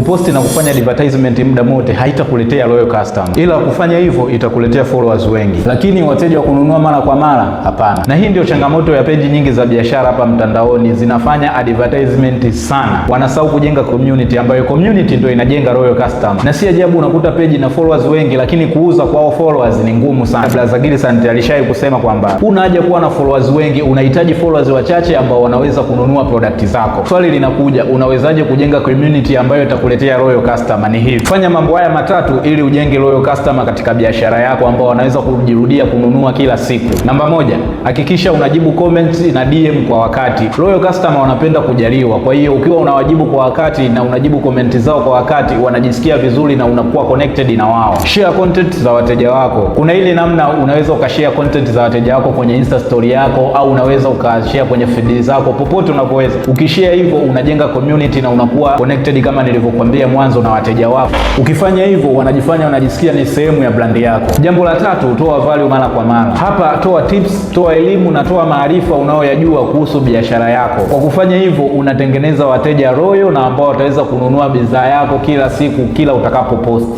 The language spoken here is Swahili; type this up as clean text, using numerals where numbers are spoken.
kuposti na kufanya advertisement muda wote haitakuletea loyal customer, ila kufanya hivyo itakuletea followers wengi, lakini wateja wa kununua mara kwa mara hapana. Na hii ndio changamoto ya peji nyingi za biashara hapa mtandaoni, zinafanya advertisement sana, wanasahau kujenga community, ambayo community ndio inajenga loyal customer. Na si ajabu unakuta peji na followers wengi, lakini kuuza kwao followers ni ngumu sana. Brother Gilson alishai kusema kwamba una haja kuwa na followers wengi, unahitaji followers wachache ambao wanaweza kununua product zako. Swali linakuja, unawezaje kujenga community ambayo itakuletea loyal customer? Ni hivi, fanya mambo haya matatu ili ujenge loyal customer katika biashara yako ambao wanaweza kujirudia kununua kila siku. Namba moja, hakikisha unajibu comments na DM kwa wakati. Loyal customer wanapenda kujaliwa, kwa hiyo ukiwa unawajibu kwa wakati na unajibu comment zao kwa wakati, wanajisikia vizuri na unakuwa connected na wao. Share content za wateja wako. Kuna ile namna unaweza ukashare content za wateja wako kwenye Insta story yako, au unaweza ukashare kwenye feed zako, popote unapoweza. Ukishare hivyo unajenga community na unakuwa connected kama nilivyokuambia mwanzo na wateja wako. Ukifanya hivyo wanajifanya wanajisikia ni sehemu ya brand yako. Jambo la tatu, toa value mara kwa mara. Hapa toa tips, toa elimu na toa maarifa unayoyajua kuhusu biashara yako. Kwa kufanya hivyo unatengeneza wateja loyal na ambao wataweza kununua bidhaa yako kila siku, kila utakapoposti.